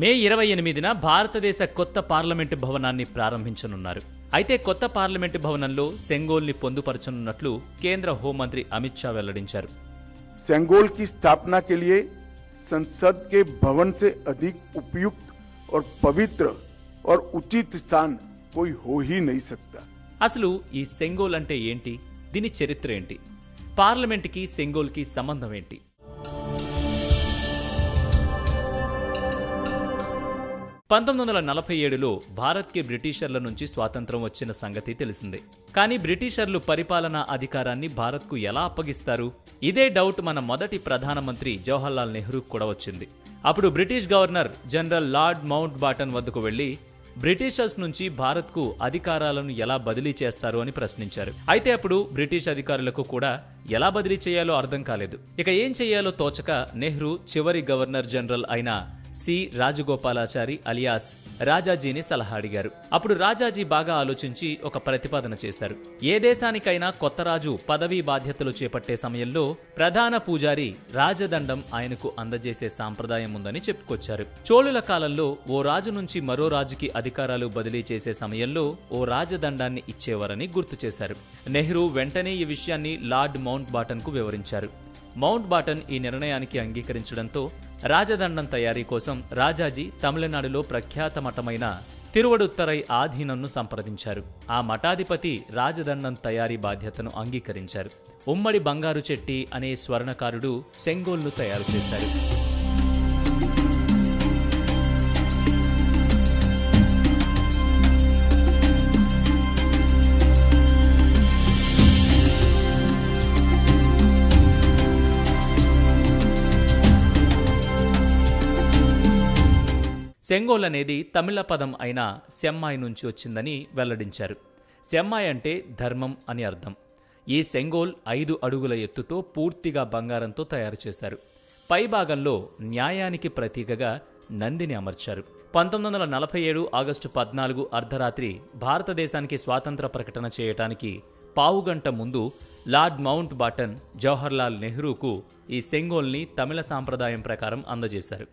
మే 28న భారతదేశ కొత్త పార్లమెంటు భవనాన్ని ప్రారంభించనున్నారు. అయితే కొత్త పార్లమెంటు భవనంలో సెంగోల్ని పొందుపరచనున్నట్లు కేంద్ర హోంమంత్రి అమిత్ షా వెల్లడించారు. सेंगोल की स्थापना के लिए संसद के भवन से अधिक उपयुक्त और पवित्र और उचित स्थान कोई हो ही नहीं सकता. అసలు ఈ సెంగోల్ అంటే ఏంటి? దీని చరిత్ర ఏంటి? పార్లమెంటుకి సెంగోల్కి సంబంధం ఏంటి? 1947లో భారత్కి బ్రిటిషర్ల నుంచి స్వాతంత్రం వచ్చిన సంగతి తెలిసిందే. కానీ బ్రిటిషర్లు పరిపాలనా అధికారాన్ని భారత్కు ఎలా అప్పగిస్తారు? ఇదే డౌట్ మన మొదటి ప్రధానమంత్రి జవహర్లాల్ నెహ్రూకు కూడా వచ్చింది. అప్పుడు British governor general Lord Mountbatten వద్దకు వెళ్లి బ్రిటిషర్స్ నుంచి భారత్కు అధికారాలను ఎలా బదిలీ చేస్తారు అని ప్రశ్నించారు. అయితే అప్పుడు బ్రిటిష్ అధికారులకు కూడా ఎలా బదిలీ చేయాలో అర్థం కాలేదు. ఇక ఏం చేయాలో తోచక నెహ్రూ చివరి గవర్నర్ జనరల్ అయిన సి రాజగోపాలాచారి అలియాస్ రాజాజీని సలహా అడిగారు. అప్పుడు రాజాజీ బాగా ఆలోచించి ఒక ప్రతిపాదన చేశారు. ఏ దేశానికైనా కొత్త రాజు పదవీ బాధ్యతలు చేపట్టే సమయంలో ప్రధాన పూజారి రాజదండం ఆయనకు అందజేసే సాంప్రదాయం ఉందని చెప్పుకొచ్చారు. చోళుల కాలంలో ఓ రాజు నుంచి మరో రాజుకి అధికారాలు బదిలీ చేసే సమయంలో ఓ రాజదండాన్ని ఇచ్చేవారని గుర్తు చేశారు. నెహ్రూ వెంటనే ఈ విషయాన్ని లార్డ్ మౌంట్ బాటన్ కు వివరించారు. మౌంట్ బాటన్ ఈ నిర్ణయానికి అంగీకరించడంతో రాజదండం తయారీ కోసం రాజాజీ తమిళనాడులో ప్రఖ్యాత మఠమైన తిరువడుత్తరై ఆధీనంను సంప్రదించారు. ఆ మఠాధిపతి రాజదండం తయారీ బాధ్యతను అంగీకరించారు. ఉమ్మడి బంగారు చెట్టి అనే స్వర్ణకారుడు సెంగోల్ను తయారు చేశారు. సెంగోల్ అనేది తమిళ పదం అయిన సెమ్మాయ్ నుంచి వచ్చిందని వెల్లడించారు. సెమ్మాయ్ అంటే ధర్మం అని అర్థం. ఈ సెంగోల్ 5 అడుగుల ఎత్తుతో పూర్తిగా బంగారంతో తయారు చేశారు. పై భాగంలో న్యాయానికి ప్రతీకగా నందిని అమర్చారు. 1947 ఆగస్టు 14 అర్ధరాత్రి భారతదేశానికి స్వాతంత్ర ప్రకటన చేయటానికి పావుగంట ముందు లార్డ్ మౌంట్ బాటన్ జవహర్లాల్ నెహ్రూకు ఈ సెంగోల్ని తమిళ సాంప్రదాయం ప్రకారం అందజేశారు.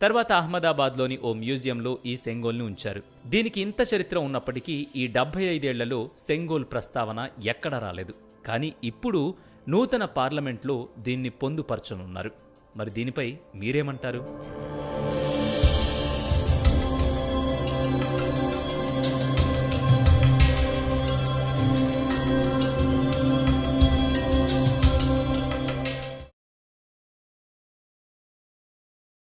తర్వాత అహ్మదాబాద్లోని ఓ మ్యూజియంలో ఈ సెంగోల్ని ఉంచారు. దీనికి ఇంత చరిత్ర ఉన్నప్పటికీ ఈ 75 ఏళ్లలో సెంగోల్ ప్రస్తావన ఎక్కడా రాలేదు. కానీ ఇప్పుడు నూతన పార్లమెంట్లో దీన్ని పొందుపరచనున్నారు. మరి దీనిపై మీరేమంటారు?